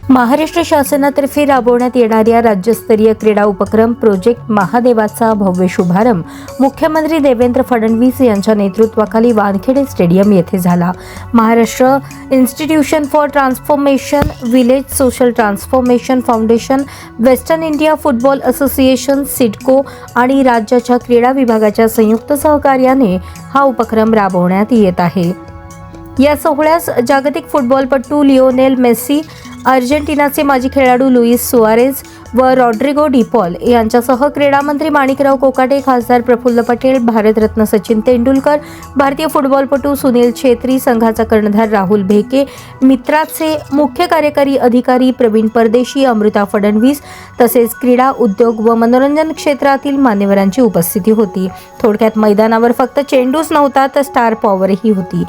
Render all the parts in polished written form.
महाराष्ट्र शासनातर्फे राबवण्यात येणाऱ्या राज्यस्तरीय क्रीडा उपक्रम प्रोजेक्ट महादेवाचा भव्य शुभारंभ मुख्यमंत्री देवेंद्र फडणवीस यांच्या नेतृत्वाखाली वानखेडे स्टेडियम येथे झाला. Maharashtra institution for transformation, village social transformation foundation, western India football association, CIDCO आणि राज्याच्या क्रीडा विभागाच्या संयुक्त सहकार्याने हा उपक्रम राबवण्यात येत आहे. या सोहळ्यास जागतिक फुटबॉलपटू लिओनेल मेसी, अर्जेंटिनाचे माजी खेळाडू लुईस सुआरेझ व रॉड्रिगो डिपॉल यांच्यासह क्रीडा मंत्री माणिकराव कोकाटे, खासदार प्रफुल्ल पटेल, भारतरत्न सचिन तेंडुलकर, भारतीय फुटबॉलपटू सुनील छेत्री, संघाचा कर्णधार राहुल भेके, मित्राचे मुख्य कार्यकारी अधिकारी प्रवीण परदेशी, अमृता फडणवीस तसेच क्रीडा, उद्योग व मनोरंजन क्षेत्रातील मान्यवरांची उपस्थिती होती. थोडक्यात मैदानावर फक्त चेंडूच नव्हता तर स्टार पॉवरही होती.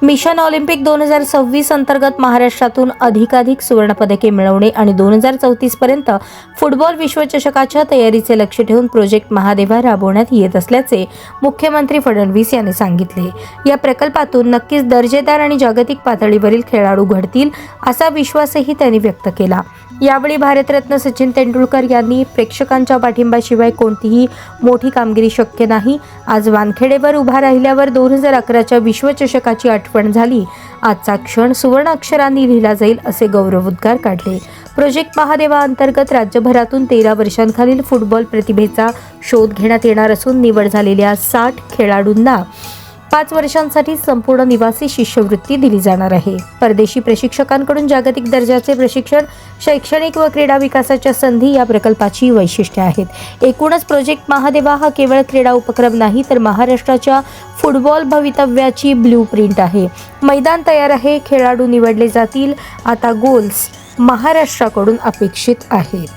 मिशन ऑलिम्पिक 2026 अंतर्गत महाराष्ट्रातून अधिकाधिक सुवर्णपदके मिळवणे आणि 2034 पर्यंत फुटबॉल विश्वचषकाच्या तयारीचे लक्ष ठेवून प्रोजेक्ट महादेवा राबवण्यात येत असल्याचे मुख्यमंत्री फडणवीस यांनी सांगितले. या प्रकल्पातून नक्कीच दर्जेदार आणि जागतिक पातळीवरील खेळाडू घडतील असा विश्वासही त्यांनी व्यक्त केला. यावेळी भारतरत्न सचिन तेंडुलकर यांनी प्रेक्षकांच्या पाठिंब्याशिवाय कोणतीही मोठी कामगिरी शक्य नाही. आज वानखेडेवर उभा राहिल्यावर 2011च्या विश्वचषकाची आठवण झाली. आजचा क्षण सुवर्ण अक्षरांनी लिहिला जाईल असे गौरवोद्गार काढले. प्रोजेक्ट महादेवा अंतर्गत राज्यभरातून 13 वर्षांखालील फुटबॉल प्रतिभेचा शोध घेण्यात येणार असून निवड झालेल्या 60 खेळाडूंना 5 वर्षांसाठी संपूर्ण निवासी शिष्यवृत्ती दिली जाणार आहे. परदेशी प्रशिक्षकांकडून जागतिक दर्जाचे प्रशिक्षण, शैक्षणिक व क्रीडा विकासाच्या संधी या प्रकल्पाची वैशिष्ट्ये आहेत. एकूणच प्रोजेक्ट महादेवा हा केवळ क्रीडा उपक्रम नाही तर महाराष्ट्राच्या फुटबॉल भवितव्याची ब्लूप्रिंट आहे. मैदान तयार आहे, खेळाडू निवडले जातील. आता गोल्स महाराष्ट्राकडून अपेक्षित आहेत.